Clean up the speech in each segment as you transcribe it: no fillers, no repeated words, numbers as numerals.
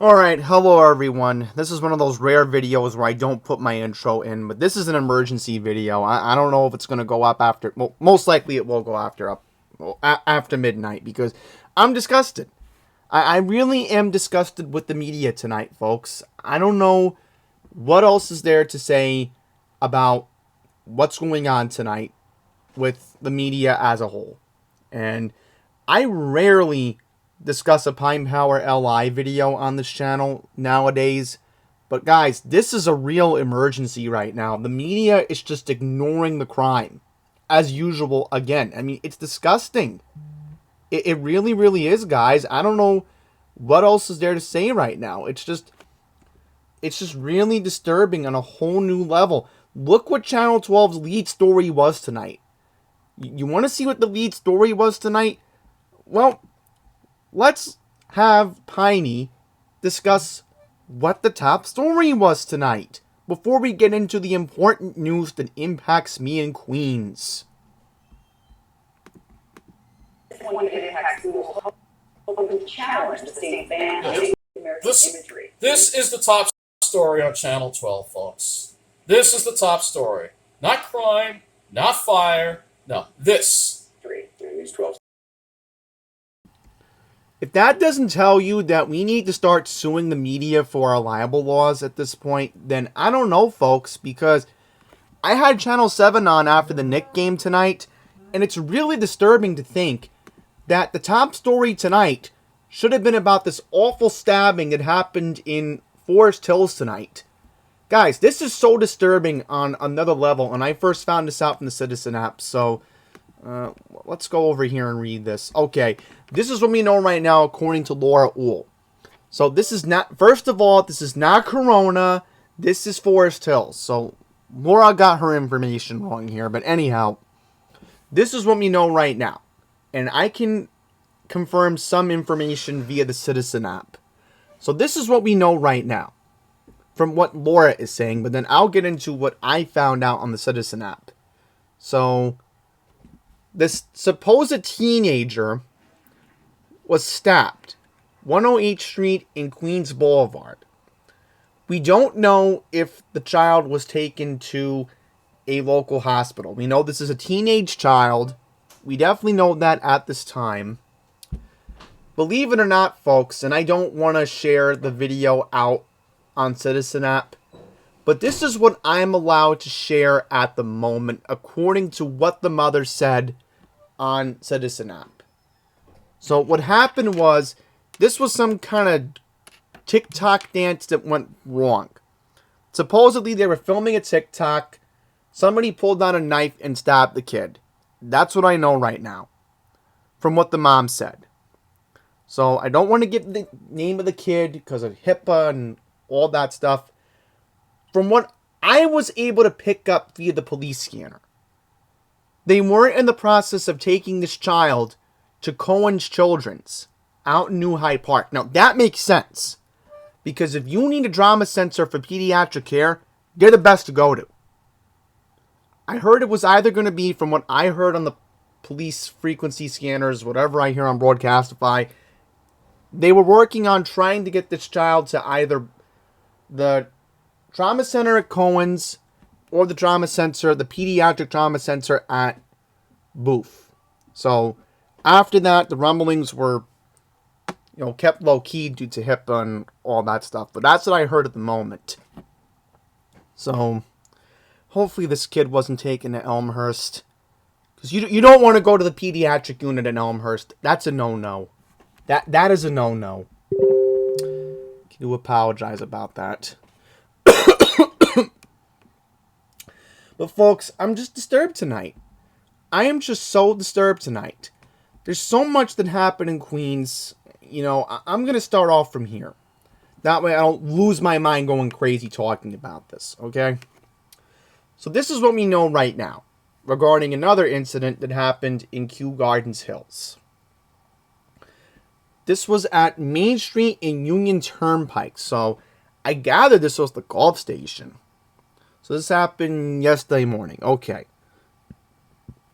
Alright, hello everyone. This is one of those rare videos where I don't put my intro in, but this is an emergency video. I don't know if it's going to go up after, well, most likely it will go after midnight, because I'm disgusted. I really am disgusted with the media tonight, folks. I don't know what else is there to say about what's going on tonight with the media as a whole. And I rarely discuss a Pine Power LI video on this channel nowadays. But guys, this is a real emergency right now. The media is just ignoring the crime. As usual, again. I mean, it's disgusting. It really, really is, guys. I don't know what else is there to say right now. It's just really disturbing on a whole new level. Look what Channel 12's lead story was tonight. You want to see what the lead story was tonight? Well, let's have Piney discuss what the top story was tonight before we get into the important news that impacts me in Queens. This is the top story on Channel 12, folks. This is the top story. Not crime, not fire. No, this. If that doesn't tell you that we need to start suing the media for our libel laws at this point, then I don't know, folks, because I had Channel 7 on after the Knick game tonight, and it's really disturbing to think that the top story tonight should have been about this awful stabbing that happened in Forest Hills tonight. Guys, this is so disturbing on another level, and I first found this out from the Citizen app, so let's go over here and read this. Okay, this is what we know right now according to Laura Uhl. So this is not, first of all, this is not Corona, this is Forest Hills. So Laura got her information wrong here, but anyhow, this is what we know right now. And I can confirm some information via the Citizen app. So this is what we know right now from what Laura is saying, but then I'll get into what I found out on the Citizen app. So this supposed teenager was stabbed 108th Street in Queens Boulevard. We don't know if the child was taken to a local hospital. We know this is a teenage child. We definitely know that at this time. Believe it or not, folks, and I don't want to share the video out on Citizen app, but this is what I'm allowed to share at the moment according to what the mother said on Citizen app. So what happened was, this was some kind of TikTok dance that went wrong. Supposedly they were filming a TikTok, somebody pulled out a knife and stabbed the kid. That's what I know right now from what the mom said. So I don't want to give the name of the kid because of HIPAA and all that stuff. From what I was able to pick up via the police scanner, they weren't in the process of taking this child to Cohen's Children's out in New Hyde Park. Now, that makes sense, because if you need a trauma center for pediatric care, they're the best to go to. I heard it was either going to be, from what I heard on the police frequency scanners, whatever I hear on Broadcastify, they were working on trying to get this child to either the trauma center at Cohen's or the pediatric trauma center at Booth. So after that, the rumblings were, kept low key due to HIPAA and all that stuff. But that's what I heard at the moment. So hopefully this kid wasn't taken to Elmhurst, because you don't want to go to the pediatric unit in Elmhurst. That's a no-no. That is a no-no. I do apologize about that. But folks, I'm just disturbed tonight. I am just so disturbed tonight. There's so much that happened in Queens. I'm going to start off from here. That way I don't lose my mind going crazy talking about this, okay? So this is what we know right now regarding another incident that happened in Kew Gardens Hills. This was at Main Street and Union Turnpike. So I gather this was the Gulf Station. So this happened yesterday morning. Okay.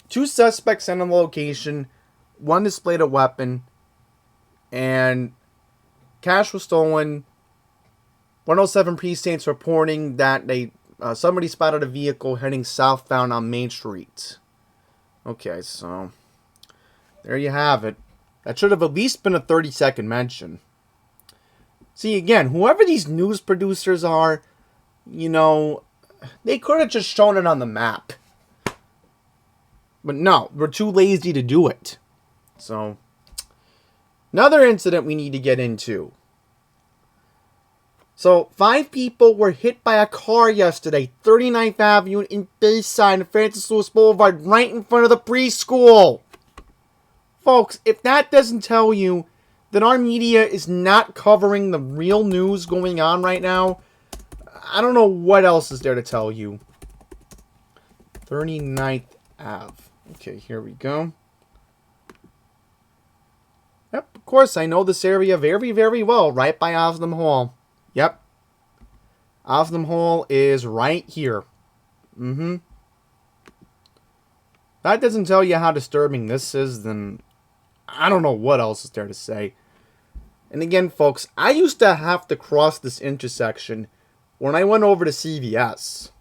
2 suspects in a location. One displayed a weapon. And cash was stolen. 107 precincts reporting that somebody spotted a vehicle heading southbound on Main Street. Okay, so there you have it. That should have at least been a 30-second mention. See, again, whoever these news producers are, they could have just shown it on the map. But no, we're too lazy to do it. So, another incident we need to get into. So, 5 people were hit by a car yesterday, 39th Avenue in Bayside and Francis Lewis Boulevard, right in front of the preschool. Folks, if that doesn't tell you that our media is not covering the real news going on right now, I don't know what else is there to tell you. 39th Ave. Okay, here we go. Yep, of course, I know this area very, very well, right by Oslam Hall. Yep. Oslam Hall is right here. That doesn't tell you how disturbing this is, then I don't know what else is there to say. And again, folks, I used to have to cross this intersection when I went over to CVS.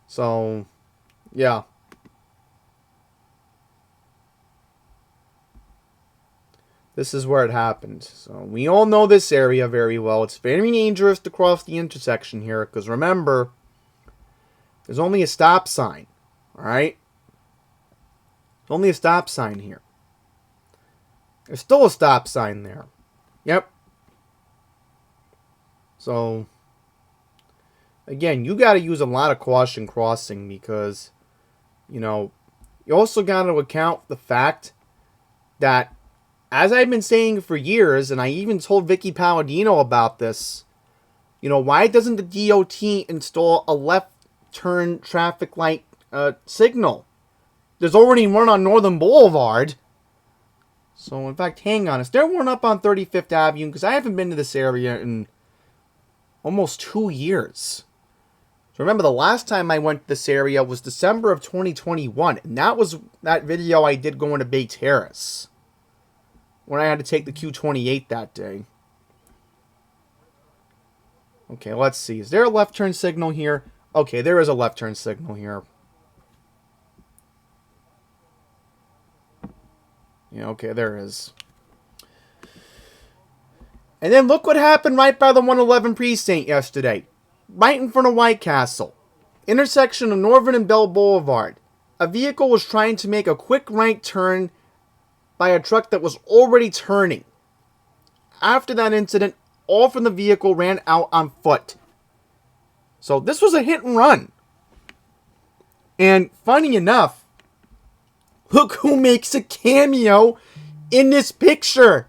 So, yeah. This is where it happened. So, we all know this area very well. It's very dangerous to cross the intersection here, because remember, there's only a stop sign. Alright? Only a stop sign here. There's still a stop sign there. Yep. So, again, you got to use a lot of caution crossing because, you also got to account the fact that, as I've been saying for years, and I even told Vicky Palladino about this, why doesn't the DOT install a left turn traffic light signal? There's already one on Northern Boulevard. So, in fact, hang on. Is there one up on 35th Avenue? Because I haven't been to this area in almost 2 years. So, remember, the last time I went to this area was December of 2021. And that was that video I did going to Bay Terrace, when I had to take the Q28 that day. Okay, let's see. Is there a left turn signal here? Okay, there is a left turn signal here. Yeah, okay, there is. And then look what happened right by the 111 precinct yesterday. Right in front of White Castle. Intersection of Northern and Bell Boulevard. A vehicle was trying to make a quick right turn by a truck that was already turning. After that incident, all from the vehicle ran out on foot. So this was a hit and run. And funny enough, look who makes a cameo in this picture.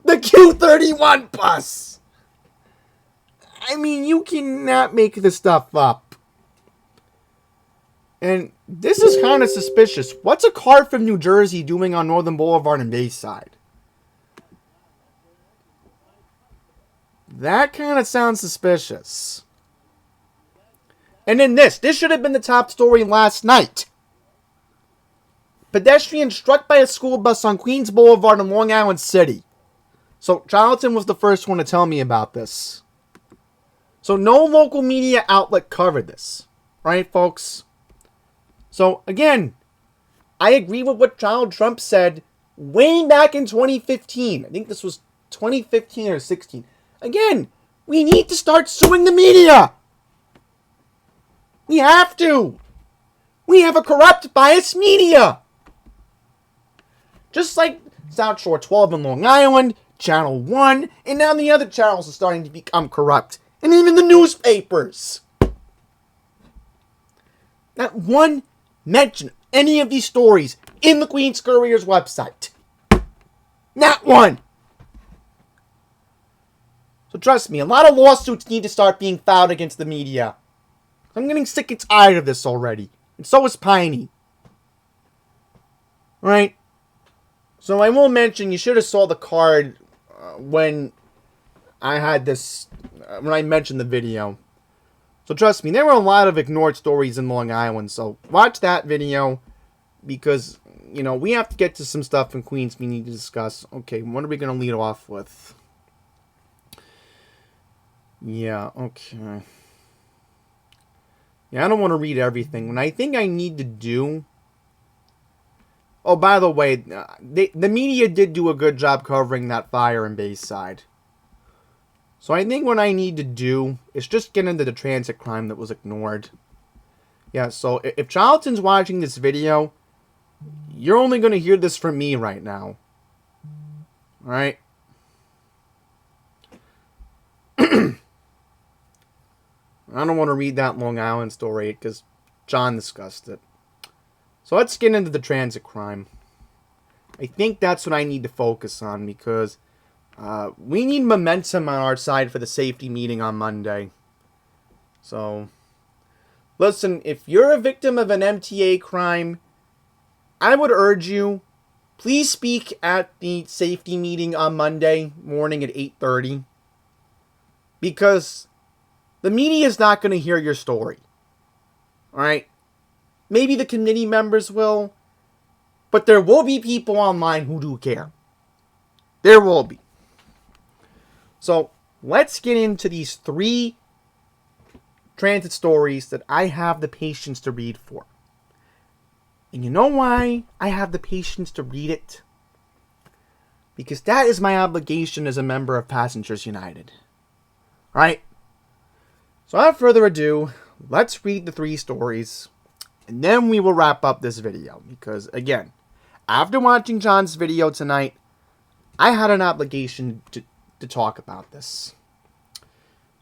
The Q31 bus. I mean, you cannot make this stuff up. And this is kind of suspicious. What's a car from New Jersey doing on Northern Boulevard and Bayside? That kind of sounds suspicious. And then this should have been the top story last night. Pedestrian struck by a school bus on Queens Boulevard in Long Island City. So, Charlton was the first one to tell me about this. So, no local media outlet covered this. Right, folks? So, again, I agree with what Donald Trump said way back in 2015. I think this was 2015 or 16. Again, we need to start suing the media. We have to. We have a corrupt, biased media. Just like South Shore 12 in Long Island, Channel 1, and now the other channels are starting to become corrupt. And even the newspapers. Not one mention of any of these stories in the Queen's Courier's website. Not one. So trust me, a lot of lawsuits need to start being filed against the media. I'm getting sick and tired of this already. And so is Piney. Right? So I will mention, you should have saw the card when I had this, when I mentioned the video. So trust me, there were a lot of ignored stories in Long Island. So watch that video because, we have to get to some stuff in Queens we need to discuss. Okay, what are we going to lead off with? Yeah, okay. Yeah, I don't want to read everything. What I think I need to do... Oh, by the way, the media did do a good job covering that fire in Bayside. So I think what I need to do is just get into the transit crime that was ignored. Yeah, so if Charlton's watching this video, you're only going to hear this from me right now. Alright? I don't want to read that Long Island story because John discussed it. So let's get into the transit crime. I think that's what I need to focus on because we need momentum on our side for the safety meeting on Monday. So, listen, if you're a victim of an MTA crime, I would urge you, please speak at the safety meeting on Monday morning at 8:30. Because the media is not going to hear your story. Alright? Maybe the committee members will. But there will be people online who do care. There will be. So, let's get into these 3 transit stories that I have the patience to read for. And you know why I have the patience to read it? Because that is my obligation as a member of Passengers United. Alright? So without further ado, let's read the 3 stories. And then we will wrap up this video. Because, again, after watching John's video tonight, I had an obligation to talk about this.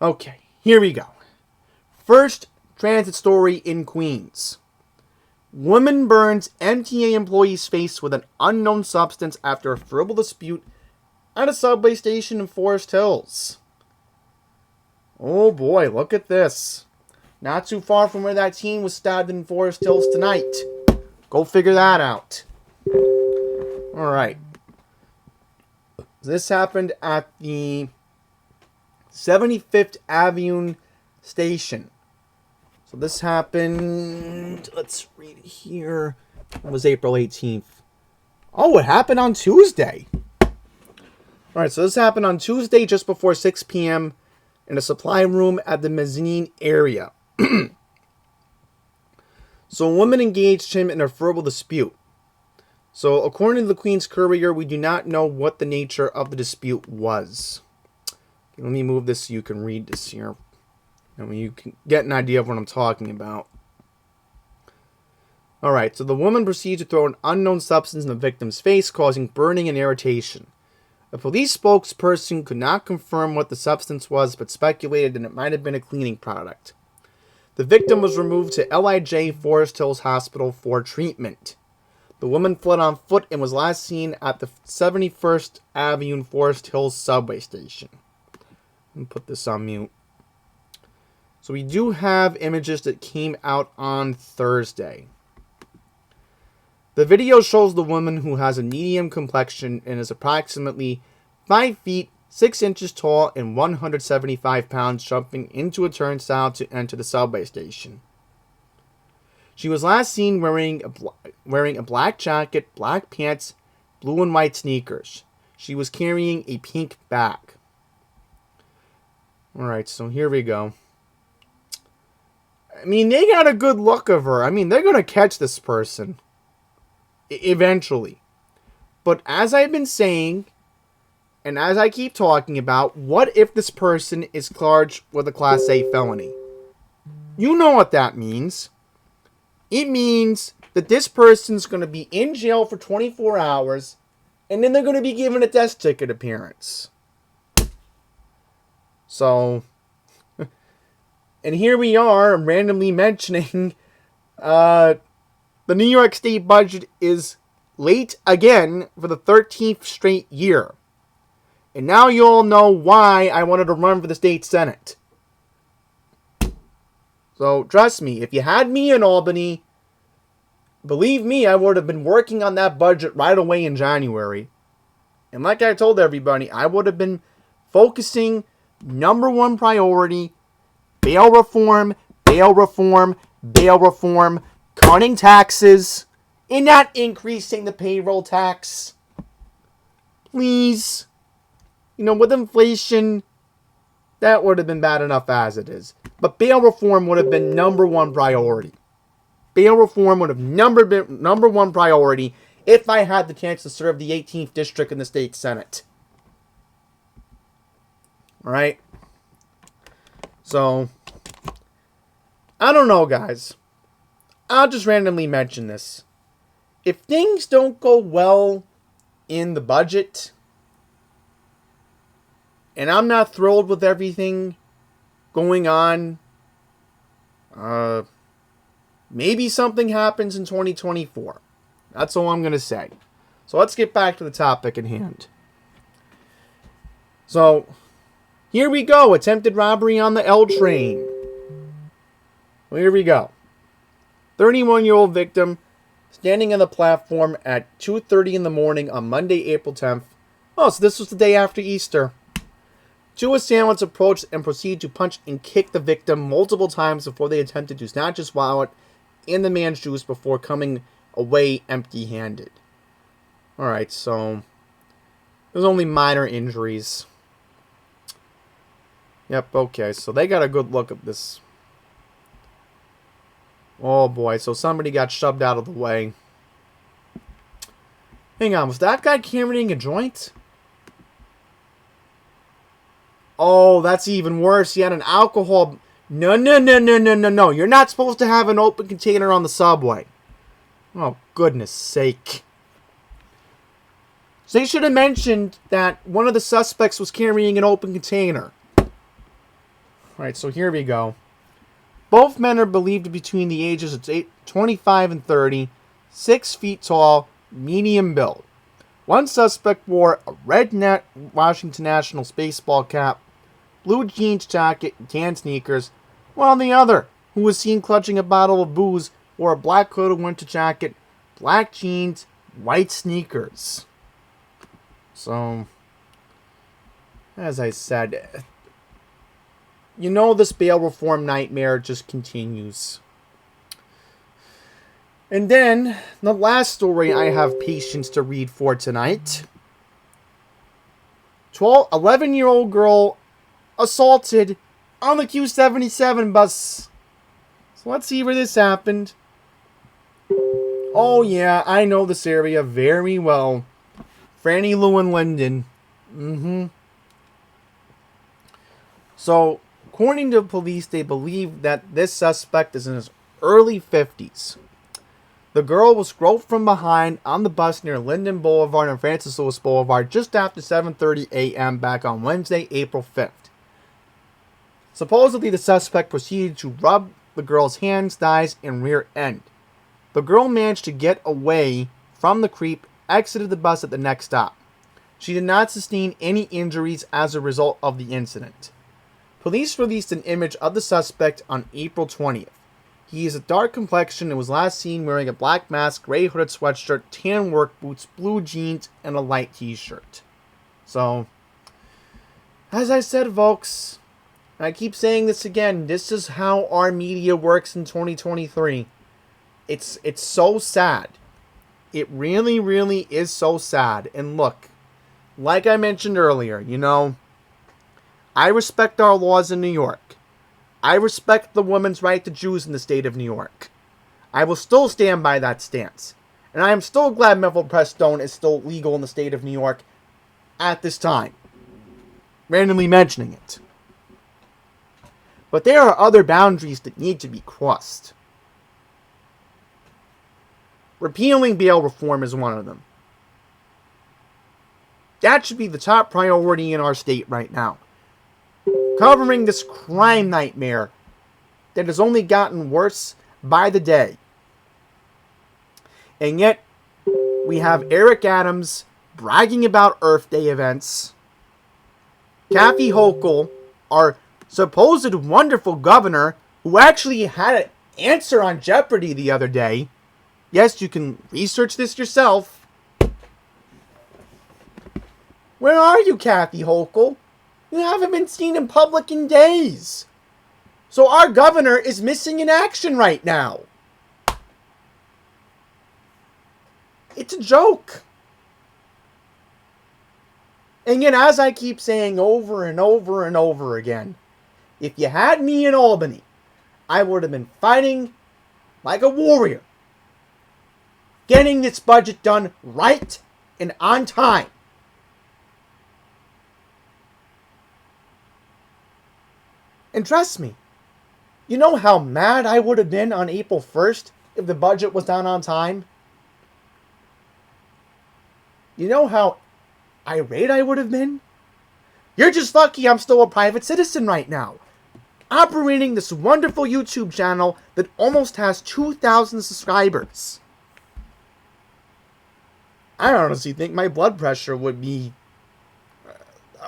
Okay, here we go. First transit story in Queens. Woman burns MTA employee's face with an unknown substance after a verbal dispute at a subway station in Forest Hills. Oh boy, look at this. Not too far from where that teen was stabbed in Forest Hills tonight. Go figure that out. Alright. This happened at the 75th Avenue station. So this happened, let's read it here. It was April 18th. Oh, it happened on Tuesday. Alright, so this happened on Tuesday just before 6 p.m. in a supply room at the mezzanine area. So a woman engaged him in a verbal dispute. So according to the Queens Courier, we do not know what the nature of the dispute was. Let me move this so you can read this here. And you can get an idea of what I'm talking about. Alright, so the woman proceeds to throw an unknown substance in the victim's face, causing burning and irritation. A police spokesperson could not confirm what the substance was, but speculated that it might have been a cleaning product. The victim was removed to LIJ Forest Hills Hospital for treatment. The woman fled on foot and was last seen at the 71st Avenue Forest Hills subway station. Let me put this on mute. So we do have images that came out on Thursday. The video shows the woman who has a medium complexion and is approximately 5 feet, 6 inches tall and 175 pounds jumping into a turnstile to enter the subway station. She was last seen wearing a black jacket, black pants, blue and white sneakers. She was carrying a pink bag. Alright, so here we go. I mean, they got a good look of her. I mean, they're going to catch this person. Eventually. But as I've been saying, and as I keep talking about, what if this person is charged with a Class A felony? You know what that means. It means that this person's going to be in jail for 24 hours, and then they're going to be given a death ticket appearance. So, and here we are randomly mentioning the New York State budget is late again for the 13th straight year. And now you all know why I wanted to run for the state senate. So, trust me, if you had me in Albany, believe me, I would have been working on that budget right away in January. And like I told everybody, I would have been focusing number one priority, bail reform, bail reform, bail reform, cutting taxes, and not increasing the payroll tax. Please. You know, with inflation, that would have been bad enough as it is. But bail reform would have been number one priority. Bail reform would have been number one priority if I had the chance to serve the 18th district in the state senate. Alright? So, I don't know, guys. I'll just randomly mention this. If things don't go well in the budget, and I'm not thrilled with everything going on, maybe something happens in 2024. That's all I'm going to say. So let's get back to the topic at hand. So, here we go. Attempted robbery on the L train. Well, here we go. 31-year-old victim standing on the platform at 2:30 in the morning on Monday, April 10th. Oh, so this was the day after Easter. Two assailants approached and proceeded to punch and kick the victim multiple times before they attempted to snatch his wallet and the man's juice before coming away empty-handed. Alright, so there's only minor injuries. Yep, okay, so they got a good look at this. Oh boy, so somebody got shoved out of the way. Hang on, was that guy carrying a joint? Oh, that's even worse. He had an alcohol... No. You're not supposed to have an open container on the subway. Oh, goodness sake. So they should have mentioned that one of the suspects was carrying an open container. Alright, so here we go. Both men are believed to be between the ages of 25 and 30, 6 feet tall, medium build. One suspect wore a red Washington Nationals baseball cap, blue jeans jacket, and tan sneakers, while the other, who was seen clutching a bottle of booze, wore a black coated winter jacket, black jeans, white sneakers. So, as I said, you know this bail reform nightmare just continues. And then, the last story I have patience to read for tonight. 11-year-old girl assaulted on the Q77 bus. So let's see where this happened. Oh yeah, I know this area very well. Franny Lou and Linden. So, according to police, they believe that this suspect is in his early 50s. The girl was groped from behind on the bus near Linden Boulevard and Francis Lewis Boulevard just after 7:30 a.m. back on Wednesday, April 5th. Supposedly, the suspect proceeded to rub the girl's hands, thighs, and rear end. The girl managed to get away from the creep, exited the bus at the next stop. She did not sustain any injuries as a result of the incident. Police released an image of the suspect on April 20th. He is a dark complexion and was last seen wearing a black mask, gray hooded sweatshirt, tan work boots, blue jeans, and a light t-shirt. So, as I said, folks, I keep saying this again, this is how our media works in 2023. It's so sad. It really, really is so sad. And look, like I mentioned earlier, you know, I respect our laws in New York. I respect the woman's right to choose in the state of New York. I will still stand by that stance. And I am still glad methylprestone is still legal in the state of New York at this time. Randomly mentioning it. But there are other boundaries that need to be crossed. Repealing bail reform is one of them. That should be the top priority in our state right now. Covering this crime nightmare that has only gotten worse by the day. And yet, we have Eric Adams bragging about Earth Day events. Kathy Hochul, our supposed wonderful governor, who actually had an answer on Jeopardy the other day. Yes, you can research this yourself. Where are you, Kathy Hochul? You haven't been seen in public in days. So our governor is missing in action right now. It's a joke. And yet, as I keep saying over and over and over again, if you had me in Albany, I would have been fighting like a warrior, getting this budget done right and on time. And trust me, you know how mad I would have been on April 1st if the budget was done on time? You know how irate I would have been? You're just lucky I'm still a private citizen right now, operating this wonderful YouTube channel that almost has 2,000 subscribers. I honestly think my blood pressure would be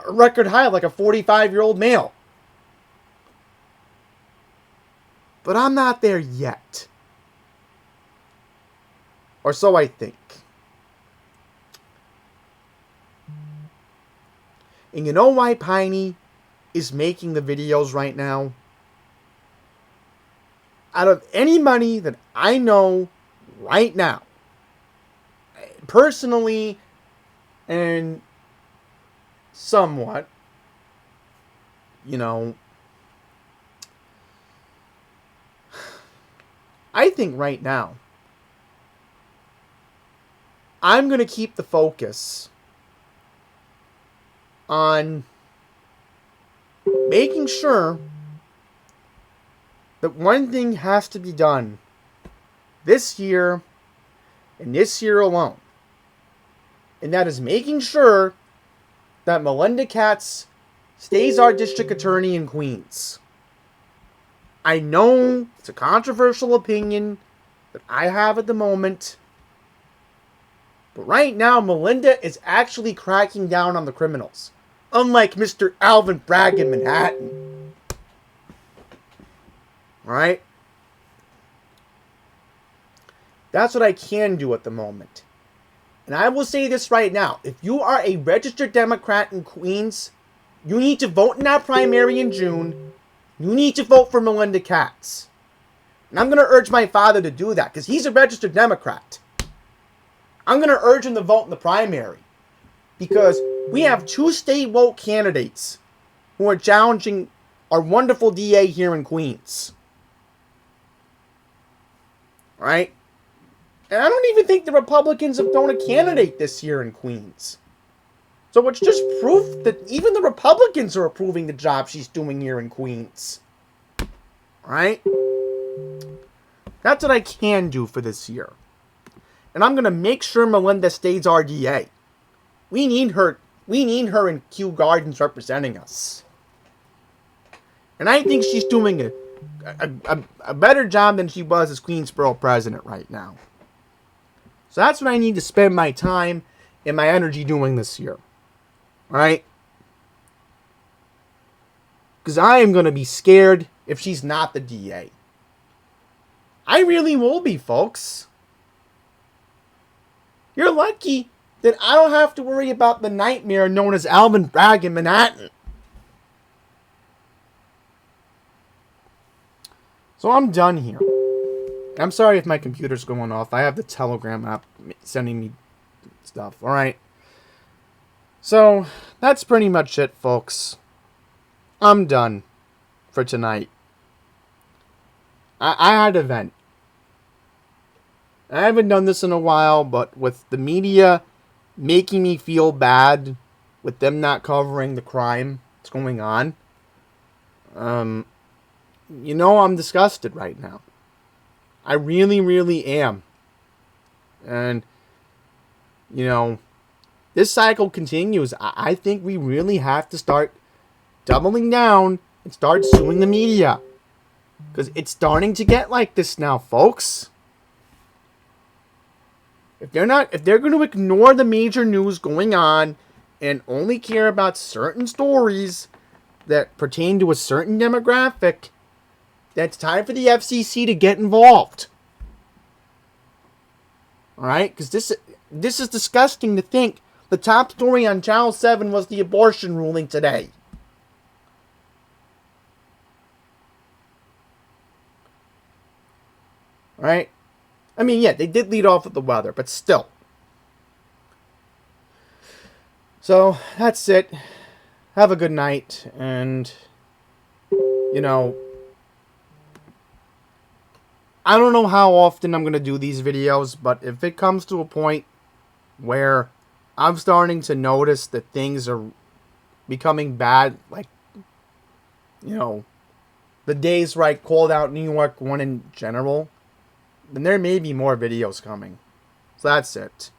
a record high, like a 45-year-old male. But I'm not there yet. Or so I think. And you know why Piney is making the videos right now? Out of any money that I know right now, personally and somewhat, you know, I think right now, I'm going to keep the focus on making sure that one thing has to be done this year and this year alone. And that is making sure that Melinda Katz stays our district attorney in Queens. I know it's a controversial opinion that I have at the moment. But right now, Melinda is actually cracking down on the criminals. Unlike Mr. Alvin Bragg in Manhattan. Alright? That's what I can do at the moment. And I will say this right now. If you are a registered Democrat in Queens, you need to vote in that primary in June. You need to vote for Melinda Katz. And I'm going to urge my father to do that because he's a registered Democrat. I'm going to urge him to vote in the primary because we have two state woke candidates who are challenging our wonderful DA here in Queens. Right? And I don't even think the Republicans have thrown a candidate this year in Queens. So it's just proof that even the Republicans are approving the job she's doing here in Queens. Right? That's what I can do for this year. And I'm going to make sure Melinda stays our DA. We need her. We need her in Kew Gardens representing us. And I think she's doing a better job than she was as Queensboro president right now. So that's what I need to spend my time and my energy doing this year. Alright? Because I am going to be scared if she's not the DA. I really will be, folks. You're lucky that I don't have to worry about the nightmare known as Alvin Bragg in Manhattan. So I'm done here. I'm sorry if my computer's going off. I have the Telegram app sending me stuff. Alright. So, that's pretty much it, folks. I'm done for tonight. I had to vent. I haven't done this in a while, but with the media making me feel bad with them not covering the crime that's going on, you know I'm disgusted right now. I really, really am. And, you know, this cycle continues. I think we really have to start doubling down and start suing the media. Because it's starting to get like this now, folks. If they're going to ignore the major news going on and only care about certain stories that pertain to a certain demographic, then it's time for the FCC to get involved. Alright? Because this is disgusting to think the top story on Channel 7 was the abortion ruling today. Alright? I mean, yeah, they did lead off with the weather, but still. So that's it. Have a good night, and you know, I don't know how often I'm gonna do these videos, but if it comes to a point where I'm starting to notice that things are becoming bad, like, you know, the days where I called out New York one in general, then there may be more videos coming. So that's it.